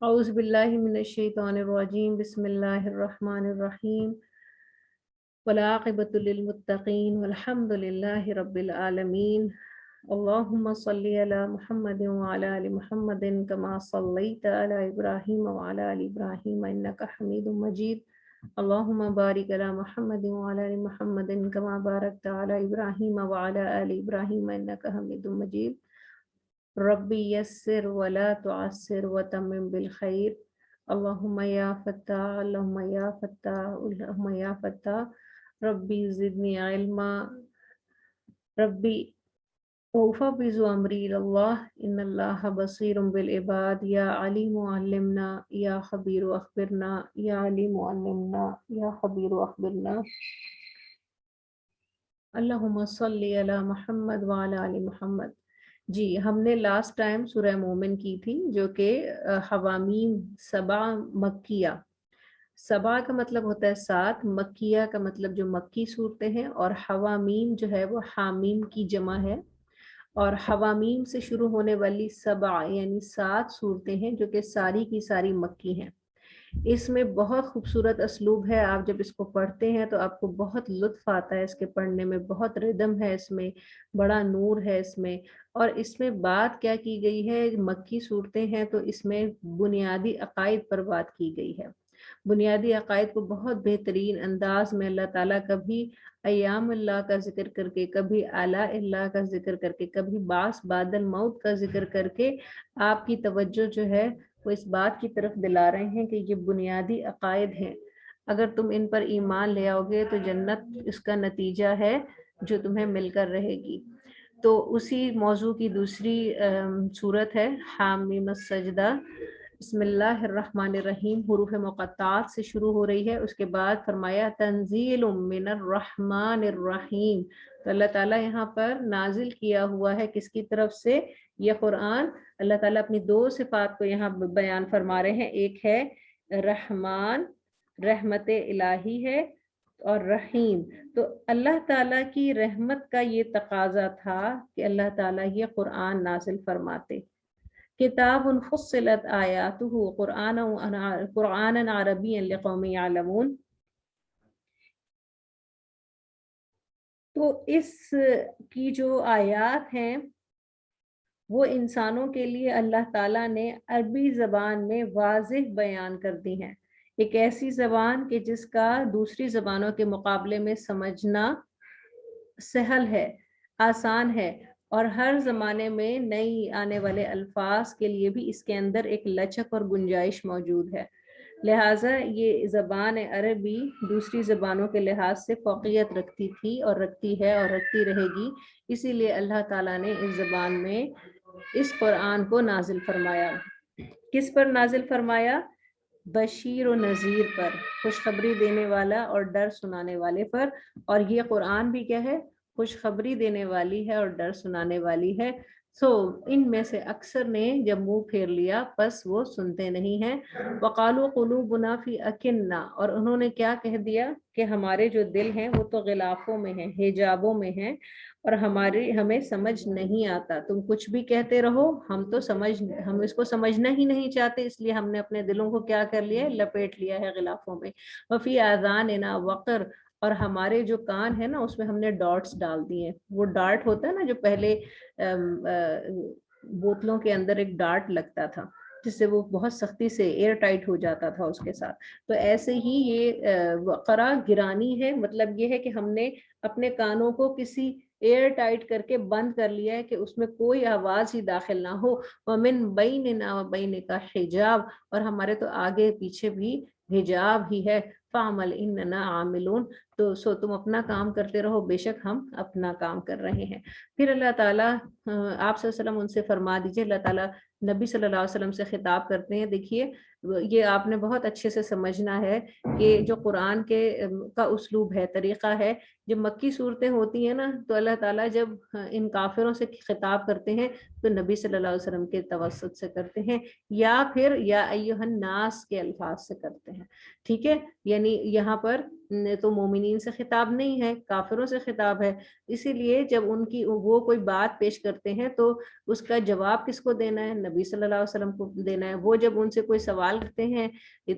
اعوذ باللہ من الشیطان الرجیم بسم اللہ الرحمن الرحیم والعاقبۃ للمتقین والحمد للہ رب العالمین اللہم صلی علی محمد وعلی آل محمد کما صلیت علی ابراہیم وعلی آل ابراہیم انک حمید مجید اللہم بارک علی محمد وعلی آل محمد کما بارکت علی ابراہیم وعلی آل ابراہیم انک حمید مجید ربی یسر ولا تعسر وتمم بالخیر اللہم یا فتاح اللہم یا فتاح اللہم یا فتاح ربی زدنی علما ربی اوفوض امری اللہ ان اللہ بصیر بالعباد یا علیم علمنا یا خبیر اخبرنا یا علیم علمنا یا خبیر اخبرنا اللہم صلی علی محمد وعلی آل محمد۔ جی ہم نے لاسٹ ٹائم سورہ مومن کی تھی جو کہ حوامیم سبع مکیہ، سبع کا مطلب ہوتا ہے 7، مکیہ کا مطلب جو مکی صورتیں ہیں، اور حوامیم جو ہے وہ حامیم کی جمع ہے، اور حوامیم سے شروع ہونے والی سبع یعنی 7 صورتیں ہیں جو کہ ساری کی ساری مکی ہیں۔ اس میں بہت خوبصورت اسلوب ہے، آپ جب اس کو پڑھتے ہیں تو آپ کو بہت لطف آتا ہے، اس کے پڑھنے میں بہت ردم ہے، اس میں بڑا نور ہے اس میں۔ اور اس میں بات کیا کی گئی ہے، مکی صورتیں ہیں تو اس میں بنیادی عقائد پر بات کی گئی ہے۔ بنیادی عقائد کو بہت بہترین انداز میں اللہ تعالیٰ کبھی ایام اللہ کا ذکر کر کے، کبھی آلاء اللہ کا ذکر کر کے، کبھی باس بعد الموت کا ذکر کر کے آپ کی توجہ جو ہے وہ اس بات کی طرف دلا رہے ہیں کہ یہ بنیادی عقائد ہیں، اگر تم ان پر ایمان لے آؤ گے تو جنت اس کا نتیجہ ہے جو تمہیں مل کر رہے گی۔ تو اسی موضوع کی دوسری صورت ہے حامیم السجدہ۔ بسم اللہ الرحمن الرحیم، حروف مقطعات سے شروع ہو رہی ہے، اس کے بعد فرمایا تنزیل من الرحمن الرحیم۔ تو اللہ تعالیٰ یہاں پر نازل کیا ہوا ہے کس کی طرف سے؟ یہ قرآن اللہ تعالیٰ اپنی 2 صفات کو یہاں بیان فرما رہے ہیں، ایک ہے رحمان، رحمت الہی ہے، اور رحیم۔ تو اللہ تعالیٰ کی رحمت کا یہ تقاضا تھا کہ اللہ تعالیٰ یہ قرآن نازل فرماتے۔ کتاب فصلت آیاتہ قرآنا عربیا لقوم یعلمون۔ تو اس کی جو آیات ہیں وہ انسانوں کے لیے اللہ تعالیٰ نے عربی زبان میں واضح بیان کر دی ہیں، ایک ایسی زبان کہ جس کا دوسری زبانوں کے مقابلے میں سمجھنا سہل ہے، آسان ہے، اور ہر زمانے میں نئی آنے والے الفاظ کے لیے بھی اس کے اندر ایک لچک اور گنجائش موجود ہے۔ لہٰذا یہ زبان عربی دوسری زبانوں کے لحاظ سے فوقیت رکھتی تھی اور رکھتی ہے اور رکھتی رہے گی، اسی لیے اللہ تعالیٰ نے اس زبان میں اس قرآن کو نازل فرمایا۔ کس پر نازل فرمایا؟ بشیر و نذیر پر، خوشخبری دینے والا اور ڈر سنانے والے پر۔ اور یہ قرآن بھی کیا ہے؟ خوشخبری دینے والی ہے اور ڈر سنانے والی ہے۔ ان میں سے اکثر نے جب منہ پھیر لیا پس وہ سنتے نہیں ہیں۔ وقالوا قلوبنا فی اکنہ، اور انہوں نے کیا کہہ دیا کہ ہمارے جو دل ہیں وہ تو غلافوں میں ہیں، حجابوں میں ہیں، اور ہمیں سمجھ نہیں آتا، تم کچھ بھی کہتے رہو، ہم اس کو سمجھنا ہی نہیں چاہتے، اس لیے ہم نے اپنے دلوں کو کیا کر لیا ہے؟ لپیٹ لیا ہے غلافوں میں۔ وفی آذاننا وقر، اور ہمارے جو کان ہے نا اس میں ہم نے ڈاٹس ڈال دیے ہیں۔ وہ ڈارٹ ہوتا ہے نا جو پہلے بوتلوں کے اندر ایک ڈارٹ لگتا تھا جس سے وہ بہت سختی سے ایئر ٹائٹ ہو جاتا تھا اس کے ساتھ، تو ایسے ہی یہ وقرا گرانی ہے، مطلب یہ ہے کہ ہم نے اپنے کانوں کو کسی ایئر ٹائٹ کر کے بند کر لیا ہے کہ اس میں کوئی آواز ہی داخل نہ ہو۔ ومن بیننا وبینک حجاب، اور ہمارے تو آگے پیچھے بھی حجاب ہی ہے۔ فعمل اننا عاملون، تو تم اپنا کام کرتے رہو، بے شک ہم اپنا کام کر رہے ہیں۔ پھر اللہ تعالیٰ آپ صلی اللہ علیہ وسلم ان سے فرما دیجئے، اللہ تعالیٰ نبی صلی اللہ علیہ وسلم سے خطاب کرتے ہیں۔ دیکھیے یہ آپ نے بہت اچھے سے سمجھنا ہے کہ جو قرآن کا اسلوب ہے، طریقہ ہے، جب مکی صورتیں ہوتی ہیں نا تو اللہ تعالیٰ جب ان کافروں سے خطاب کرتے ہیں تو نبی صلی اللہ علیہ وسلم کے توسط سے کرتے ہیں، یا پھر یا ایھا الناس کے الفاظ سے کرتے ہیں، ٹھیک ہے؟ یعنی یہاں پر تو مومنین سے خطاب نہیں ہے، کافروں سے خطاب ہے. اسی لیے جب ان کی وہ کوئی بات پیش کرتے ہیں تو اس کا جواب کس کو دینا ہے؟ نبی صلی اللہ علیہ وسلم کو دینا ہے. وہ جب ان سے کوئی سوال کرتے ہیں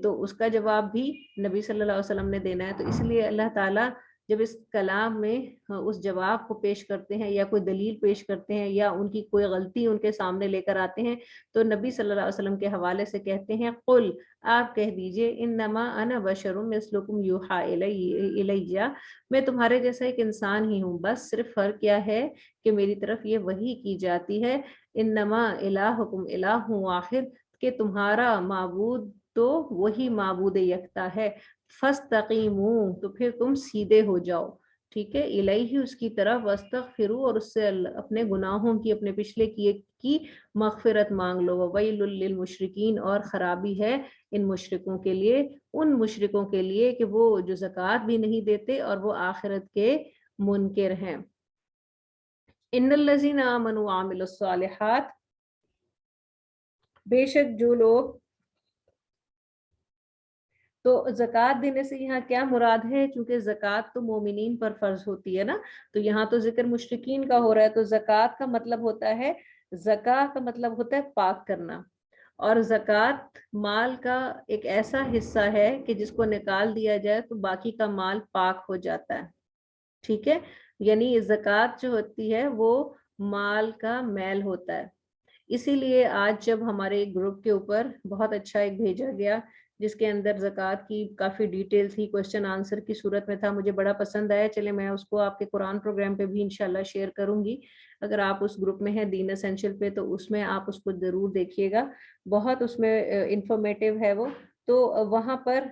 تو اس کا جواب بھی نبی صلی اللہ علیہ وسلم نے دینا ہے. تو اس لیے اللہ تعالیٰ جب اس کلام میں اس جواب کو پیش کرتے ہیں یا کوئی دلیل پیش کرتے ہیں یا ان کی کوئی غلطی ان کے سامنے لے کر آتے ہیں تو نبی صلی اللہ علیہ وسلم کے حوالے سے کہتے ہیں قل، آپ کہہ دیجئے انما انا بشر مثلکم یوحی الیہ، میں تمہارے جیسا ایک انسان ہی ہوں، بس صرف فرق کیا ہے کہ میری طرف یہ وحی کی جاتی ہے. انما الہکم الہ واحد، کہ تمہارا معبود تو وہی معبود یکتا ہے. فاستقیموا، تو پھر تم سیدھے ہو جاؤ. ٹھیک ہے، الیہ اس کی طرف، واستغفروا اور اس سے اپنے گناہوں کی، اپنے پچھلے کیے کی مغفرت مانگ لو. وویل للمشرکین، اور خرابی ہے ان مشرکوں کے لیے، ان مشرکوں کے لیے کہ وہ جو زکوٰۃ بھی نہیں دیتے اور وہ آخرت کے منکر ہیں. ان الذین آمنوا وعملوا الصالحات، بے شک جو لوگ، تو زکوٰۃ دینے سے یہاں کیا مراد ہے؟ چونکہ زکوٰۃ تو مومنین پر فرض ہوتی ہے نا، تو یہاں تو ذکر مشرکین کا ہو رہا ہے. تو زکوٰۃ کا مطلب ہوتا ہے، زکوٰۃ کا مطلب ہوتا ہے پاک کرنا، اور زکوٰۃ مال کا ایک ایسا حصہ ہے کہ جس کو نکال دیا جائے تو باقی کا مال پاک ہو جاتا ہے. ٹھیک ہے، یعنی زکوٰۃ جو ہوتی ہے وہ مال کا میل ہوتا ہے. اسی لیے آج جب ہمارے ایک گروپ کے اوپر بہت اچھا ایک بھیجا گیا جس کے اندر زکوٰۃ کی کافی ڈیٹیل تھی، کوسچن آنسر کی صورت میں تھا، مجھے بڑا پسند آیا. چلے میں اس کو آپ کے قرآن پروگرام پہ بھی انشاءاللہ شیئر کروں گی. اگر آپ اس گروپ میں ہیں دین اسینشل پہ تو اس میں آپ اس کو ضرور دیکھیے گا، بہت اس میں انفارمیٹیو ہے وہ. تو وہاں پر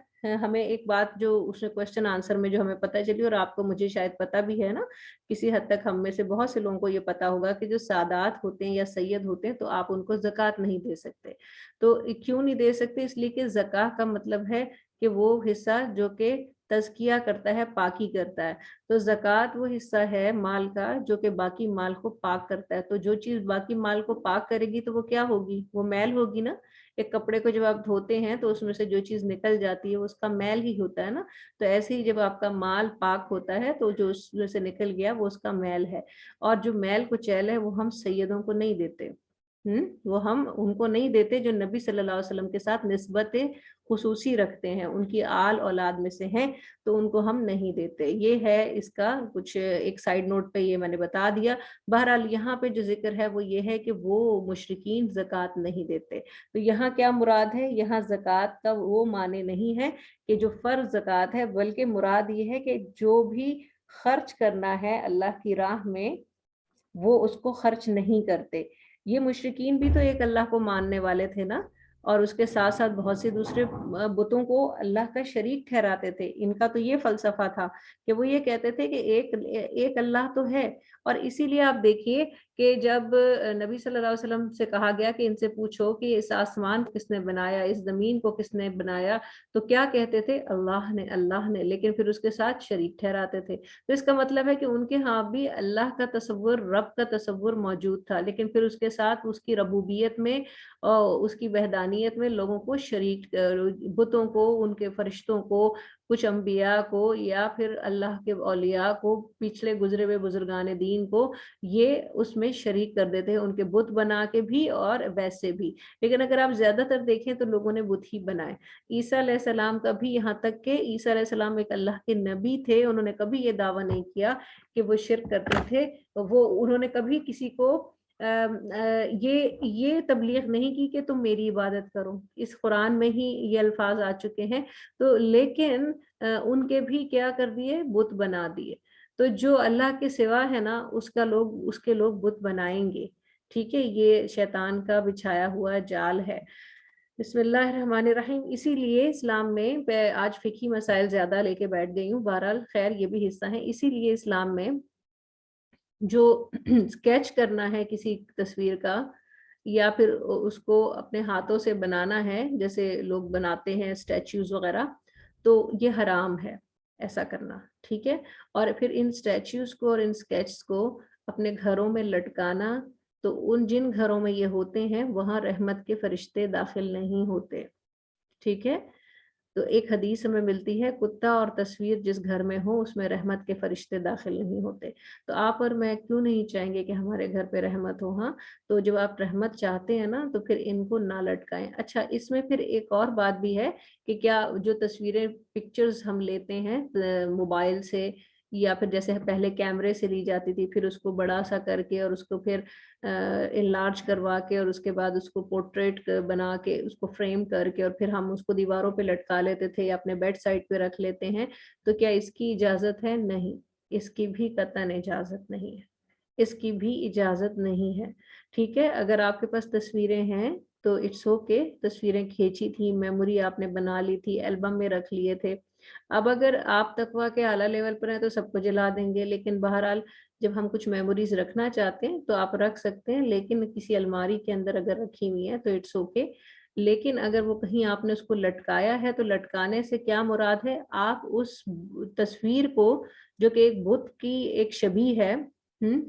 ہمیں ایک بات جو اس میں کوسچن آنسر میں جو ہمیں پتہ چلی، اور آپ کو مجھے شاید پتہ بھی ہے نا، کسی حد تک ہم میں سے بہت سے لوگوں کو یہ پتا ہوگا کہ جو سادات ہوتے ہیں یا سید ہوتے ہیں تو آپ ان کو زکوٰۃ نہیں دے سکتے. تو کیوں نہیں دے سکتے؟ اس لیے کہ زکوٰۃ کا مطلب ہے کہ وہ حصہ جو کہ تزکیہ کرتا ہے، پاکی کرتا ہے. تو زکوٰۃ وہ حصہ ہے مال کا جو کہ باقی مال کو پاک کرتا ہے. تو جو چیز باقی مال کو پاک کرے گی تو وہ کیا ہوگی؟ وہ میل ہوگی نا. ایک کپڑے کو جب آپ دھوتے ہیں تو اس میں سے جو چیز نکل جاتی ہے وہ اس کا میل ہی ہوتا ہے نا. تو ایسے ہی جب آپ کا مال پاک ہوتا ہے تو جو اس میں سے نکل گیا وہ اس کا میل ہے. اور جو میل کچیل ہے وہ ہم سیدوں کو نہیں دیتے، وہ ہم ان کو نہیں دیتے جو نبی صلی اللہ علیہ وسلم کے ساتھ نسبت خصوصی رکھتے ہیں، ان کی آل اولاد میں سے ہیں، تو ان کو ہم نہیں دیتے. یہ ہے اس کا کچھ ایک سائیڈ نوٹ پہ یہ میں نے بتا دیا. بہرحال یہاں پہ جو ذکر ہے وہ یہ ہے کہ وہ مشرکین زکوٰۃ نہیں دیتے. تو یہاں کیا مراد ہے؟ یہاں زکوٰۃ کا وہ معنی نہیں ہے کہ جو فرض زکوٰۃ ہے، بلکہ مراد یہ ہے کہ جو بھی خرچ کرنا ہے اللہ کی راہ میں وہ اس کو خرچ نہیں کرتے. یہ مشرکین بھی تو ایک اللہ کو ماننے والے تھے نا، اور اس کے ساتھ ساتھ بہت سے دوسرے بتوں کو اللہ کا شریک ٹھہراتے تھے. ان کا تو یہ فلسفہ تھا کہ وہ یہ کہتے تھے کہ ایک اللہ تو ہے. اور اسی لیے آپ دیکھیے کہ جب نبی صلی اللہ علیہ وسلم سے کہا گیا کہ ان سے پوچھو کہ اس آسمان کو کس نے بنایا، اس زمین کو کس نے بنایا، تو کیا کہتے تھے؟ اللہ نے، اللہ نے. لیکن پھر اس کے ساتھ شریک ٹھہراتے تھے. تو اس کا مطلب ہے کہ ان کے ہاں بھی اللہ کا تصور، رب کا تصور موجود تھا، لیکن پھر اس کے ساتھ اس کی ربوبیت میں اور اس کی وحدانیت میں لوگوں کو شریک، بتوں کو، ان کے فرشتوں کو، کچھ انبیاء کو یا پھر اللہ کے اولیاء کو، پچھلے گزرے ہوئے بزرگان دین کو، یہ اس میں شریک کر دیتے ہیں، ان کے بت بنا کے بھی اور ویسے بھی. لیکن اگر آپ زیادہ تر دیکھیں تو لوگوں نے بت ہی بنائے. عیسیٰ علیہ السلام کا بھی، یہاں تک کہ عیسیٰ علیہ السلام ایک اللہ کے نبی تھے، انہوں نے کبھی یہ دعویٰ نہیں کیا کہ وہ شرک کرتے تھے. انہوں نے کبھی کسی کو یہ تبلیغ نہیں کی کہ تم میری عبادت کرو. اس قرآن میں ہی یہ الفاظ آ چکے ہیں. تو لیکن ان کے بھی کیا کر دیے؟ بت بنا دیے. تو جو اللہ کے سوا ہے نا اس کے لوگ بت بنائیں گے. ٹھیک ہے، یہ شیطان کا بچھایا ہوا جال ہے. بسم اللہ الرحمن الرحیم. اسی لیے اسلام میں آج فقہی مسائل زیادہ لے کے بیٹھ گئی ہوں، بہرحال خیر یہ بھی حصہ ہے. اسی لیے اسلام میں جو اسکیچ کرنا ہے کسی تصویر کا یا پھر اس کو اپنے ہاتھوں سے بنانا ہے جیسے لوگ بناتے ہیں اسٹیچوز وغیرہ، تو یہ حرام ہے ایسا کرنا. ٹھیک ہے، اور پھر ان اسٹیچوز کو اور ان اسکیچز کو اپنے گھروں میں لٹکانا، تو ان جن گھروں میں یہ ہوتے ہیں وہاں رحمت کے فرشتے داخل نہیں ہوتے. ٹھیک ہے، تو ایک حدیث ہمیں ملتی ہے کتا اور تصویر جس گھر میں ہو اس میں رحمت کے فرشتے داخل نہیں ہوتے. تو آپ اور میں کیوں نہیں چاہیں گے کہ ہمارے گھر پہ رحمت ہو؟ ہاں، تو جب آپ رحمت چاہتے ہیں نا تو پھر ان کو نہ لٹکائیں. اچھا، اس میں پھر ایک اور بات بھی ہے کہ کیا جو تصویریں پکچرز ہم لیتے ہیں موبائل سے یا پھر جیسے پہلے کیمرے سے لی جاتی تھی، پھر اس کو بڑا سا کر کے اور اس کو پھر انلارج کروا کے اور اس کے بعد اس کو پورٹریٹ بنا کے اس کو فریم کر کے اور پھر ہم اس کو دیواروں پہ لٹکا لیتے تھے یا اپنے بیڈ سائڈ پہ رکھ لیتے ہیں، تو کیا اس کی اجازت ہے؟ نہیں، اس کی بھی قطعاً اجازت نہیں ہے، اس کی بھی اجازت نہیں ہے. ٹھیک ہے، اگر آپ کے پاس تصویریں ہیں تو اٹس اوکے، تصویریں کھینچی تھی، میموری آپ نے بنا لی تھی، البم میں رکھ لیے تھے. اب اگر آپ تقویٰ کے اعلیٰ لیول پر ہیں تو سب کو جلا دیں گے، لیکن بہرحال جب ہم کچھ میموریز رکھنا چاہتے ہیں تو آپ رکھ سکتے ہیں، لیکن کسی الماری کے اندر اگر رکھی ہوئی ہے تو اٹس اوکے. لیکن اگر وہ کہیں آپ نے اس کو لٹکایا ہے تو لٹکانے سے کیا مراد ہے؟ آپ اس تصویر کو جو کہ ایک بت کی ایک شبیہ ہے،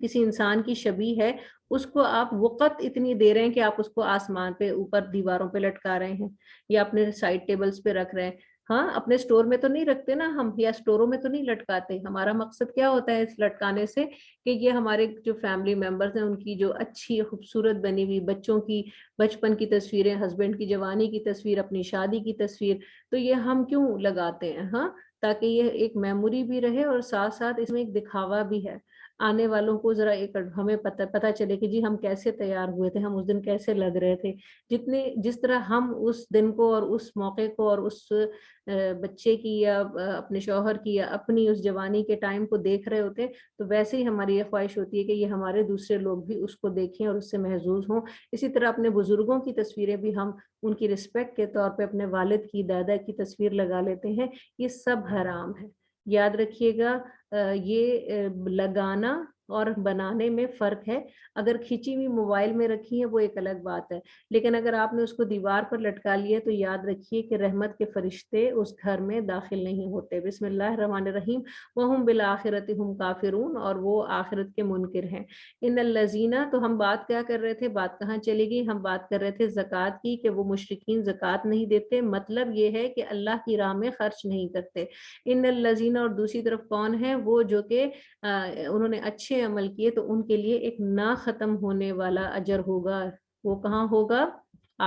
کسی انسان کی شبیہ ہے، اس کو آپ وقت اتنی دے رہے ہیں کہ آپ اس کو آسمان پہ اوپر دیواروں پہ لٹکا رہے ہیں یا اپنے سائڈ ٹیبلز پہ رکھ رہے ہیں. ہاں، اپنے سٹور میں تو نہیں رکھتے نا ہم، یا سٹوروں میں تو نہیں لٹکاتے. ہمارا مقصد کیا ہوتا ہے اس لٹکانے سے کہ یہ ہمارے جو فیملی ممبرز ہیں ان کی جو اچھی خوبصورت بنی ہوئی بچوں کی بچپن کی تصویریں، ہسبینڈ کی جوانی کی تصویر، اپنی شادی کی تصویر، تو یہ ہم کیوں لگاتے ہیں؟ ہاں، تاکہ یہ ایک میموری بھی رہے اور ساتھ ساتھ اس میں ایک دکھاوا بھی ہے. آنے والوں کو ذرا ایک ہمیں پتہ چلے کہ جی ہم کیسے تیار ہوئے تھے، ہم اس دن کیسے لگ رہے تھے. جس طرح ہم اس دن کو اور اس موقع کو اور اس بچے کی یا اپنے شوہر کی یا اپنی اس جوانی کے ٹائم کو دیکھ رہے ہوتے ہیں، تو ویسے ہی ہماری یہ خواہش ہوتی ہے کہ یہ ہمارے دوسرے لوگ بھی اس کو دیکھیں اور اس سے محظوظ ہوں. اسی طرح اپنے بزرگوں کی تصویریں بھی ہم ان کی رسپیکٹ کے طور پہ اپنے والد کی، دادا کی تصویر لگا لیتے ہیں. یہ سب حرام ہے. یاد رکھیے گا، یہ لگانا اور بنانے میں فرق ہے. اگر کھینچی ہوئی موبائل میں رکھی ہے وہ ایک الگ بات ہے، لیکن اگر آپ نے اس کو دیوار پر لٹکا لیا تو یاد رکھیے کہ رحمت کے فرشتے اس گھر میں داخل نہیں ہوتے. بسم اللہ الرحمن الرحیم. وَهُمْ بِالْآخِرَةِ هُمْ کافرون، اور وہ آخرت کے منکر ہیں. ان الذین، تو ہم بات کیا کر رہے تھے، بات کہاں چلے گئی؟ ہم بات کر رہے تھے زکوٰۃ کی کہ وہ مشرکین زکوٰۃ نہیں دیتے، مطلب یہ ہے کہ اللہ کی راہ میں خرچ نہیں کرتے. ان الذین، اور دوسری طرف کون ہے؟ وہ جو کہ انہوں نے اچھے عمل کیے تو ان کے لیے ایک نہ ختم ہونے والا اجر ہوگا. وہ کہاں ہوگا؟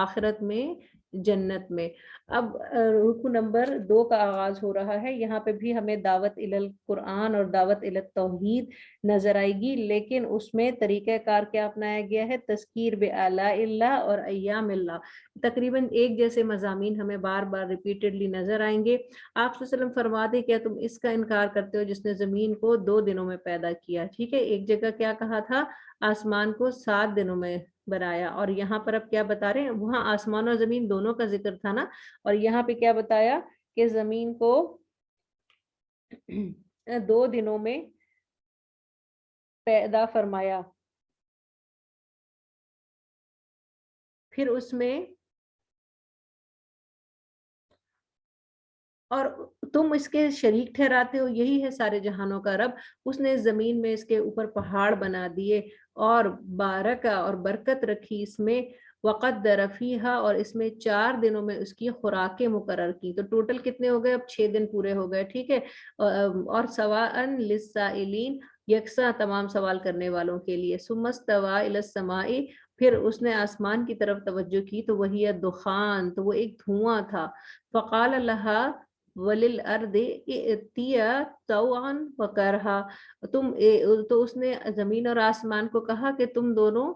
آخرت میں، جنت میں. اب رکو نمبر 2 کا آغاز ہو رہا ہے. یہاں پہ بھی ہمیں دعوت القرآن اور دعوت التوحید نظر آئے گی، لیکن اس میں طریقہ کار کیا اپنایا گیا ہے؟ تذکیر بآلاء اللہ اور ایام اللہ. تقریباً ایک جیسے مضامین ہمیں بار بار ریپیٹڈلی نظر آئیں گے. آپ صلی اللہ علیہ وسلم فرماتے کیا تم اس کا انکار کرتے ہو جس نے زمین کو 2 دنوں میں پیدا کیا؟ ٹھیک ہے، ایک جگہ کیا کہا تھا؟ آسمان کو 7 دنوں میں بنایا، اور یہاں پر اب کیا بتا رہے ہیں؟ وہاں آسمان اور زمین دونوں کا ذکر تھا نا، اور یہاں پہ کیا بتایا کہ زمین کو 2 دنوں میں پیدا فرمایا. پھر اس میں اور تم اس کے شریک ٹھہراتے ہو، یہی ہے سارے جہانوں کا رب. اس نے زمین میں اس کے اوپر پہاڑ بنا دیے اور بارکہ اور برکت رکھی اس میں، وقدر فیہا، اور اس میں 4 دنوں میں اس کی خوراکیں مقرر کی. تو ٹوٹل کتنے ہو گئے؟ اب 6 دن پورے ہو گئے. ٹھیک ہے، اور سواء للسائلین، یکساں تمام سوال کرنے والوں کے لیے. ثم استوى الى السماء، پھر اس نے آسمان کی طرف توجہ کی تو وہی دخان، تو وہ ایک دھواں تھا. فقال لها وللارض ائتیا طوعا وکرہا، تو اس نے زمین اور آسمان کو کہا کہ تم دونوں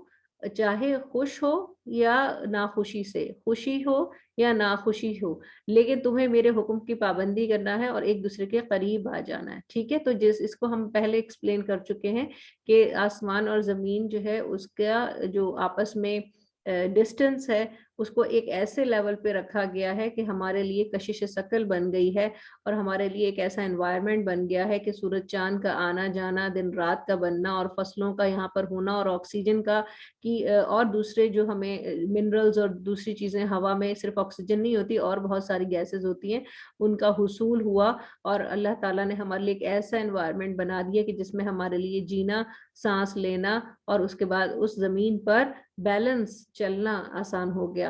چاہے خوش ہو یا ناخوشی سے، خوشی ہو یا ناخوشی ہو، لیکن تمہیں میرے حکم کی پابندی کرنا ہے اور ایک دوسرے کے قریب آ جانا ہے. ٹھیک ہے، تو اس کو ہم پہلے ایکسپلین کر چکے ہیں کہ آسمان اور زمین جو ہے اس کا جو آپس میں ڈسٹنس ہے اس کو ایک ایسے لیول پہ رکھا گیا ہے کہ ہمارے لیے کشش ثقل بن گئی ہے، اور ہمارے لیے ایک ایسا انوائرمنٹ بن گیا ہے کہ سورج چاند کا آنا جانا، دن رات کا بننا، اور فصلوں کا یہاں پر ہونا، اور آکسیجن کا کی اور دوسرے جو ہمیں منرلز اور دوسری چیزیں، ہوا میں صرف آکسیجن نہیں ہوتی اور بہت ساری گیسز ہوتی ہیں، ان کا حصول ہوا. اور اللہ تعالیٰ نے ہمارے لیے ایک ایسا انوائرمنٹ بنا دیا کہ جس میں ہمارے لیے جینا، سانس لینا، اور اس کے بعد اس زمین پر بیلنس چلنا آسان ہو گیا.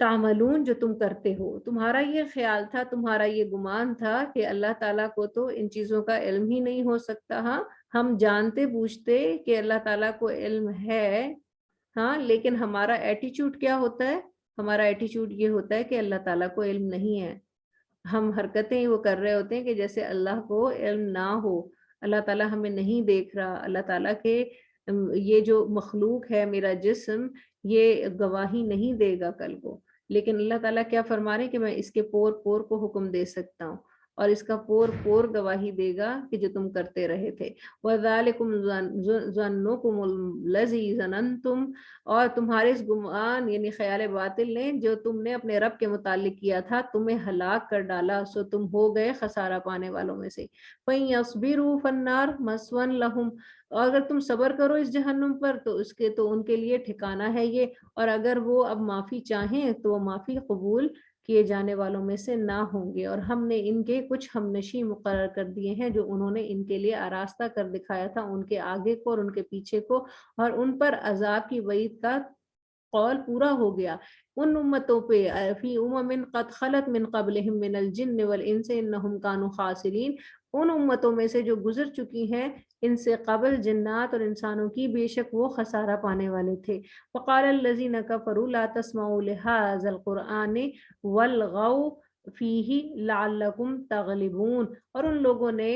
تعملون جو تم کرتے ہو. تمہارا یہ خیال تھا, تمہارا یہ گمان تھا کہ اللہ تعالیٰ کو تو ان چیزوں کا علم ہی نہیں ہو سکتا. ہاں ہم جانتے بوجھتے کہ اللہ تعالیٰ کو علم ہے, ہاں لیکن ہمارا ایٹیچیوڈ کیا ہوتا ہے؟ ہمارا ایٹیچیوڈ یہ ہوتا ہے کہ اللہ تعالیٰ کو علم نہیں ہے. ہم حرکتیں وہ کر رہے ہوتے ہیں کہ جیسے اللہ کو علم نہ ہو, اللہ تعالیٰ ہمیں نہیں دیکھ رہا, اللہ تعالیٰ کے یہ جو مخلوق ہے میرا جسم یہ گواہی نہیں دے گا کل کو. لیکن اللہ تعالیٰ کیا فرما رہے ہیں کہ میں اس کے پور پور کو حکم دے سکتا ہوں, اور اس کا پور پور گواہی دے گا کہ جو تم کرتے رہے تھے. وَذَلِكُمْ ظَنُّكُمُ الَّذِي ظَنَنْتُمْ, اور تمہارے اس گمان یعنی خیال باطل نے جو تم نے اپنے رب کے متعلق کیا تھا تمہیں ہلاک کر ڈالا, سو تم ہو گئے خسارہ پانے والوں میں سے. فَإِن يَصْبِرُوا فَالنَّارُ مَثْوًى لَهُمْ, اور اگر تم صبر کرو اس جہنم پر تو اس کے تو ان کے لیے ٹھکانہ ہے یہ, اور اگر وہ اب معافی چاہیں تو وہ معافی قبول کیے جانے والوں میں سے نہ ہوں گے. اور ہم نے ان کے کچھ ہمنشی مقرر کر دیے ہیں جو انہوں نے ان کے لیے آراستہ کر دکھایا تھا, ان کے آگے کو اور ان کے پیچھے کو, اور ان پر عذاب کی وعید کا قول پورا ہو گیا. ان امتوں پہ فی امم قد خلت من قبلہم من الجن والانس انہم کانوا خاسرین, ان امتوں میں سے جو گزر چکی ہیں ان سے قبل جنات اور انسانوں کی, بے شک وہ خسارہ پانے والے تھے. وقال الذین کفروا لا تسمعوا لهذا القرآن والغوا فیہ لعلکم تغلبون, اور ان لوگوں نے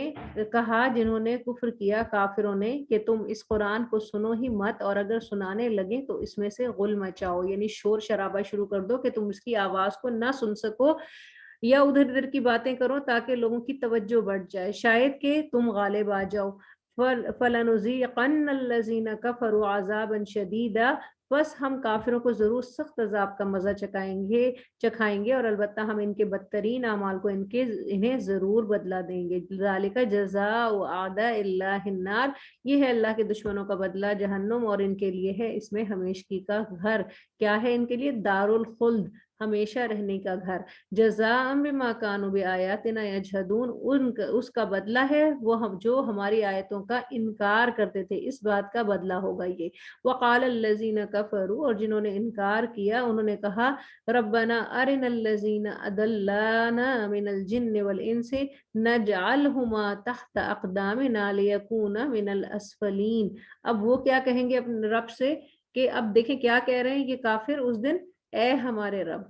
کہا جنہوں نے کفر کیا کافروں نے کہ تم اس قرآن کو سنو ہی مت, اور اگر سنانے لگے تو اس میں سے غل مچاؤ یعنی شور شرابہ شروع کر دو کہ تم اس کی آواز کو نہ سن سکو, یا ادھر ادھر کی باتیں کرو تاکہ لوگوں کی توجہ بڑھ جائے, شاید کہ تم غالب آ جاؤ. فَلَنُذِيقَنَّ الَّذِينَ كَفَرُوا عَذَابًا شَدِيدًا, بس ہم کافروں کو ضرور سخت عذاب کا مزہ چکھائیں گے, اور البتہ ہم ان کے بدترین اعمال کو انہیں ضرور بدلہ دیں گے. ذَلِكَ جَزَاءُ أَعْدَاءِ اللَّهِ النَّارِ, یہ ہے اللہ کے دشمنوں کا بدلہ جہنم, اور ان کے لیے ہے اس میں ہمیشگی کا گھر. کیا ہے ان کے لیے؟ دار الخلد, ہمیشہ رہنے کا گھر. جزاء بما كانوا بآیاتنا یجحدون, اس کا بدلہ ہے وہ جو ہماری آیتوں کا انکار کرتے تھے, اس بات کا بدلہ ہوگا یہ. وقال الذین کفروا, اور جنہوں نے انکار کیا انہوں نے کہا ربنا ارنا الذین اضلانا من الجن والانس نجعلہما تحت اقدامنا لیکونا من الاسفلین. اب وہ کیا کہیں گے اپنے رب سے کہ اب دیکھیں کیا کہہ رہے ہیں یہ کافر اس دن, اے ہمارے رب.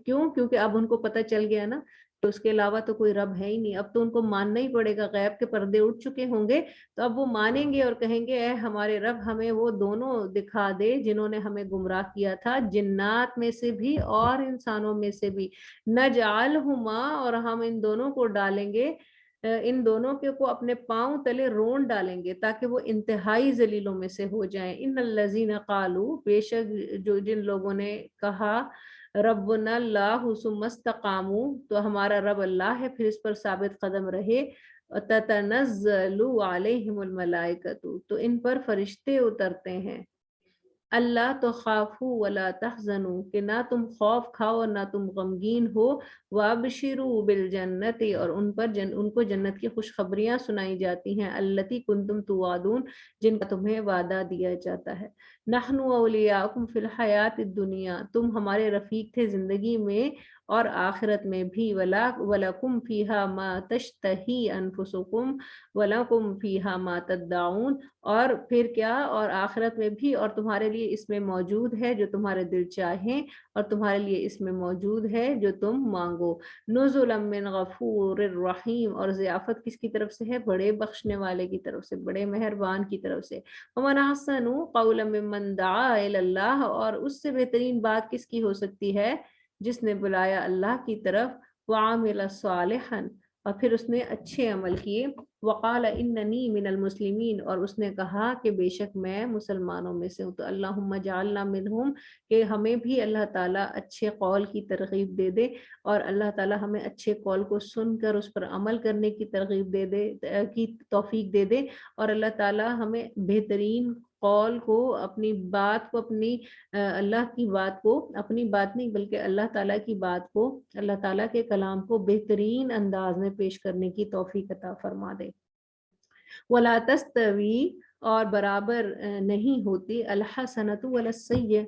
کیوں؟ کیونکہ اب ان کو پتہ چل گیا نا تو اس کے علاوہ تو کوئی رب ہے ہی نہیں, اب تو ان کو ماننا ہی پڑے گا, غیب کے پردے اٹھ چکے ہوں گے تو اب وہ مانیں گے اور کہیں گے اے ہمارے رب ہمیں وہ دونوں دکھا دے جنہوں نے ہمیں گمراہ کیا تھا, جنات میں سے بھی اور انسانوں میں سے بھی. نجعلہما, اور ہم ان دونوں کو ڈالیں گے, ان دونوں کو اپنے پاؤں تلے رون ڈالیں گے تاکہ وہ انتہائی ذلیلوں میں سے ہو جائیں. ان الذین قالوا, بے شک جن لوگوں نے کہا ربنا اللہ ثم استقاموا, تو ہمارا رب اللہ ہے پھر اس پر ثابت قدم رہے. تتنزل علیہم الملائکۃ, تو ان پر فرشتے اترتے ہیں. اللہ تخافوا ولا تحزنوا, کہ نہ تم خوف کھاؤ اور نہ تم غمگین ہو. وابشروا بالجنت, اور ان کو جنت کی خوشخبریاں سنائی جاتی ہیں. التی کنتم توعدون, جن کا تمہیں وعدہ دیا جاتا ہے. نحن اولیاؤکم فی الحیات الدنیا, تم ہمارے رفیق تھے زندگی میں اور آخرت میں بھی. وَلَكُمْ فِيهَا مَا تَشْتَهِي أَنفُسُكُمْ وَلَكُمْ فِيهَا مَا تَدَّعُونَ, اور پھر کیا, اور آخرت میں بھی, اور تمہارے لیے اس میں موجود ہے جو تمہارے دل چاہیں, اور تمہارے لیے اس میں موجود ہے جو تم مانگو. نزلا من غفور الرحیم, اور ضیافت کس کی طرف سے ہے؟ بڑے بخشنے والے کی طرف سے, بڑے مہربان کی طرف سے. ومن احسن قولا ممن دعا الی اللہ, اور اس سے بہترین بات کس کی ہو سکتی ہے جس نے بلایا اللہ کی طرف. وعمل صالحا, اور پھر اس نے اچھے عمل کیے. وقال اننی من المسلمین, اور اس نے کہا کہ بے شک میں مسلمانوں میں سے ہوں. تو اللہم اجعلنا منہم, کہ ہمیں بھی اللہ تعالیٰ اچھے قول کی ترغیب دے دے, اور اللہ تعالیٰ ہمیں اچھے قول کو سن کر اس پر عمل کرنے کی ترغیب دے دے, کی توفیق دے دے. اور اللہ تعالیٰ ہمیں بہترین قول کو, اپنی بات کو, اپنی اللہ کی بات کو, اپنی بات نہیں بلکہ اللہ تعالیٰ کی بات کو, اللہ تعالیٰ کے کلام کو بہترین انداز میں پیش کرنے کی توفیق عطا فرما دے. وَلَا تَسْتَوِي, اور برابر نہیں ہوتی, الحسنۃ ولا السیئۃ,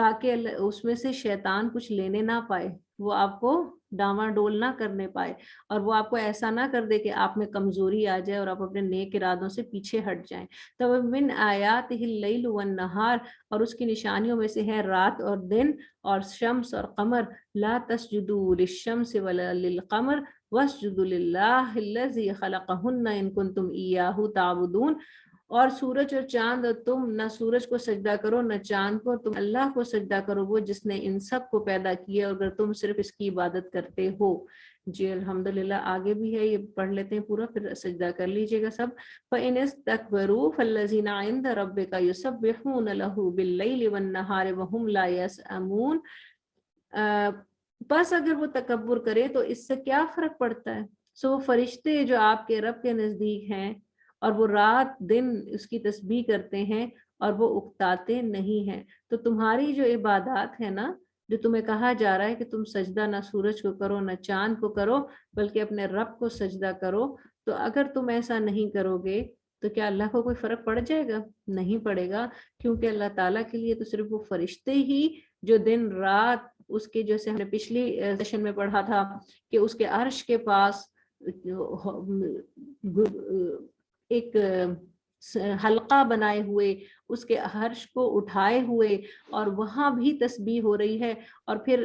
تاکہ اس میں سے شیطان کچھ لینے نہ پائے، وہ آپ کو ڈاواڈول نہ کرنے پائے، اور وہ آپ کو ایسا نہ کر دے کہ آپ میں کمزوری آ جائے اور آپ اپنے نیک ارادوں سے پیچھے ہٹ جائیں۔ تو من آیاتہ اللیل والنہار، اور اس کی نشانیوں میں سے ہے رات اور دن اور شمس اور قمر۔ لا تسجدوا للشمس ولا للقمر واسجدوا للہ الذی خلقہن ان کنتم ایاہ تعبدون۔ اور سورج اور چاند، اور تم نہ سورج کو سجدہ کرو نہ چاند کو، تم اللہ کو سجدہ کرو، وہ جس نے ان سب کو پیدا کیا، اگر تم صرف اس کی عبادت کرتے ہو۔ جی الحمدللہ، آگے بھی ہے، یہ پڑھ لیتے ہیں پورا، پھر سجدہ کر لیجئے گا سب۔ فَإِنِ اسْتَكْبَرُوا فَالَّذِينَ عِندَ رَبِّكَ يُسَبِّحُونَ لَهُ بِاللَّيْلِ وَالنَّهَارِ وَهُمْ لَا يَسْأَمُونَ۔ بس اگر وہ تکبر کرے تو اس سے کیا فرق پڑتا ہے؟ سو وہ فرشتے جو آپ کے رب کے نزدیک ہیں، اور وہ رات دن اس کی تسبیح کرتے ہیں، اور وہ اکتاتے نہیں ہیں۔ تو تمہاری جو عبادات ہے نا، جو تمہیں کہا جا رہا ہے کہ تم سجدہ نہ سورج کو کرو نہ چاند کو کرو، بلکہ اپنے رب کو سجدہ کرو، تو اگر تم ایسا نہیں کرو گے تو کیا اللہ کو کوئی فرق پڑ جائے گا؟ نہیں پڑے گا، کیونکہ اللہ تعالیٰ کے لیے تو صرف وہ فرشتے ہی جو دن رات اس کے، جیسے ہم نے پچھلی سیشن میں پڑھا تھا کہ اس کے عرش کے پاس ایک حلقہ بنائے ہوئے، اس کے عرش کو اٹھائے ہوئے، اور وہاں بھی تسبیح ہو رہی ہے، اور پھر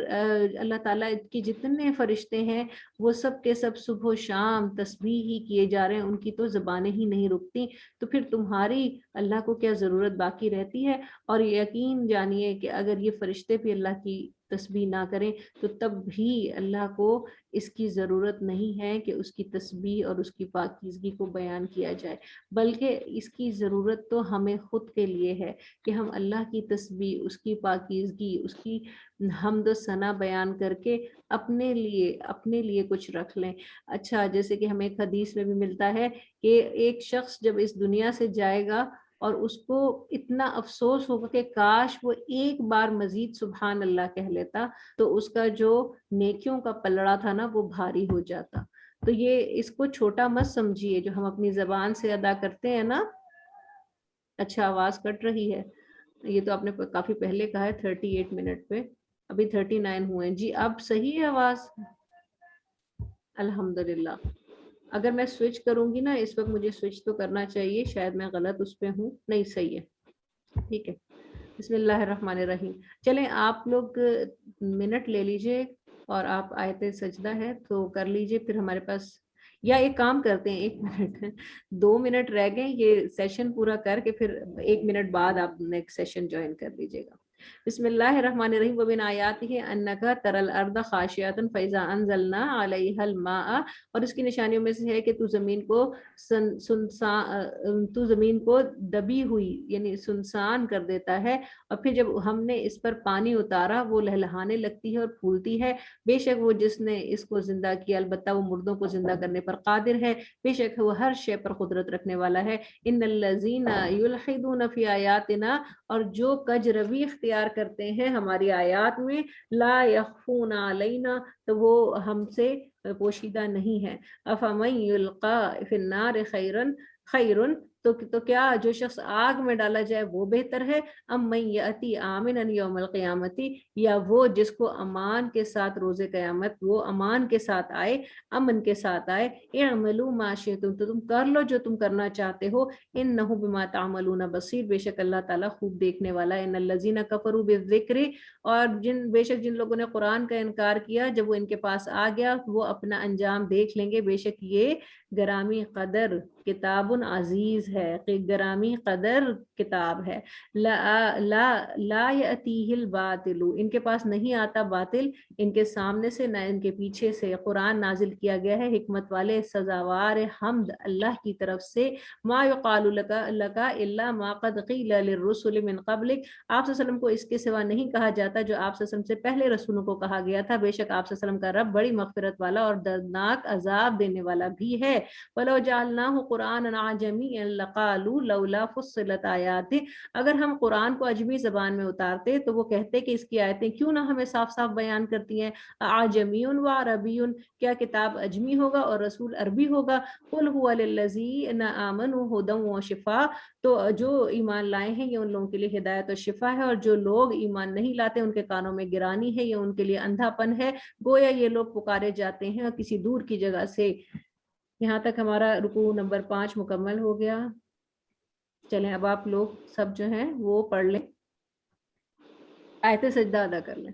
اللہ تعالیٰ کی جتنے فرشتے ہیں وہ سب کے سب صبح و شام تسبیح ہی کیے جا رہے ہیں، ان کی تو زبانیں ہی نہیں رکتی، تو پھر تمہاری اللہ کو کیا ضرورت باقی رہتی ہے؟ اور یقین جانیے کہ اگر یہ فرشتے بھی اللہ کی تسبیح نہ کریں تو تب بھی اللہ کو اس کی ضرورت نہیں ہے کہ اس کی تسبیح اور اس کی پاکیزگی کو بیان کیا جائے، بلکہ اس کی ضرورت تو ہمیں خود کے لیے ہے کہ ہم اللہ کی تسبیح، اس کی پاکیزگی، اس کی حمد و ثنا بیان کر کے اپنے لیے کچھ رکھ لیں۔ اچھا، جیسے کہ ہمیں ایک حدیث میں بھی ملتا ہے کہ ایک شخص جب اس دنیا سے جائے گا اور اس کو اتنا افسوس ہوگا کہ کاش وہ ایک بار مزید سبحان اللہ کہہ لیتا، تو اس کا جو نیکیوں کا پلڑا تھا نا وہ بھاری ہو جاتا۔ تو یہ اس کو چھوٹا مت سمجھیے جو ہم اپنی زبان سے ادا کرتے ہیں نا۔ اچھا، آواز کٹ رہی ہے، یہ تو آپ نے کافی پہلے کہا ہے 38 منٹ پہ، ابھی 39 ہوئے ہیں۔ جی اب صحیح ہے آواز؟ الحمدللہ۔ اگر میں سوئچ کروں گی نا اس وقت، مجھے سوئچ تو کرنا چاہیے، شاید میں غلط اس پہ ہوں، نہیں صحیح ہے، ٹھیک ہے۔ بسم اللہ الرحمن الرحیم۔ چلیں آپ لوگ منٹ لے لیجئے، اور آپ آیت سجدہ ہے تو کر لیجئے، پھر ہمارے پاس، یا ایک کام کرتے ہیں، 1 منٹ 2 منٹ رہ گئے، یہ سیشن پورا کر کے پھر 1 منٹ بعد آپ نیکسٹ سیشن جوائن کر لیجئے گا۔ بسم اللہ الرحمن الرحیم۔ ومن آیاتہ انک تری الارض خاشعۃ فاذا انزلنا علیہا الماء، اور اس کی نشانیوں میں سے ہے کہ تو زمین کو دبی ہوئی یعنی سنسان کر دیتا ہے، اور پھر جب ہم نے اس پر پانی اتارا وہ لہلہانے لگتی ہے اور پھولتی ہے۔ بے شک وہ جس نے اس کو زندہ کیا، البتہ وہ مردوں کو زندہ کرنے پر قادر ہے، بے شک وہ ہر شے پر قدرت رکھنے والا ہے۔ ان الذین یلحدون فی آیاتنا، اور جو کج روی اختیار کرتے ہیں ہماری آیات میں، لا یخفون علینا، تو وہ ہم سے پوشیدہ نہیں ہے۔ افمن یلقی فی النار خیر، تو کیا جو شخص آگ میں ڈالا جائے وہ بہتر ہے؟ ام من یأتی آمنا یوم القیامت، یا وہ جس کو امان کے ساتھ روز قیامت وہ امان کے ساتھ آئے، امن کے ساتھ آئے۔ اعملوا ما شئتم، تو تم کر لو جو تم کرنا چاہتے ہو، انہ بما تعملون بصیر، بے شک اللہ تعالیٰ خوب دیکھنے والا ہے۔ ان الذین کفروا بالذکر، اور بے شک جن لوگوں نے قرآن کا انکار کیا جب وہ ان کے پاس آ گیا، وہ اپنا انجام دیکھ لیں گے، بے شک یہ گرامی قدر کتاب عزیز ہے، گرامی قدر کتاب ہے۔ لا یأتیہ الباطل، ان کے پاس نہیں آتا باطل، ان کے سامنے سے نہ ان کے پیچھے سے۔ قرآن نازل کیا گیا ہے حکمت والے سزاوار حمد اللہ کی طرف سے۔ ما یقال لک الا ما قد قیل للرسل من قبلک، آپ صلی اللہ علیہ وسلم کو اس کے سوا نہیں کہا جاتا جو آپ صلی اللہ علیہ وسلم سے پہلے رسولوں کو کہا گیا تھا، بے شک آپ صلی اللہ علیہ وسلم کا رب بڑی مغفرت والا اور دردناک عذاب دینے والا بھی ہے۔ وَلَوْ جَعَلْنَاهُ قُرْآنًا أَعْجَمِيًّا لقالوا لولا فصلت آیاتہ، اگر ہم قرآن کو عجمی زبان میں اتارتے تو وہ کہتے کہ اس کی آیتیں کیوں نہ ہمیں صاف صاف بیان کرتی ہیں، اعجمی و عربی، کیا کتاب عجمی ہوگا اور رسول عربی ہوگا، قل هو للذین آمنوا ھدی و شفاء، تو جو ایمان لائے ہیں یہ ان لوگوں کے لیے ہدایت اور شفا ہے، اور جو لوگ ایمان نہیں لاتے ان کے کانوں میں گرانی ہے، یہ ان کے لیے اندھا پن ہے، گویا یہ لوگ پکارے جاتے ہیں کسی دور کی جگہ سے۔ یہاں تک ہمارا رکوع نمبر 5 مکمل ہو گیا۔ چلیں اب آپ لوگ سب جو ہیں وہ پڑھ لیں، آیت سجدہ ادا کر لیں۔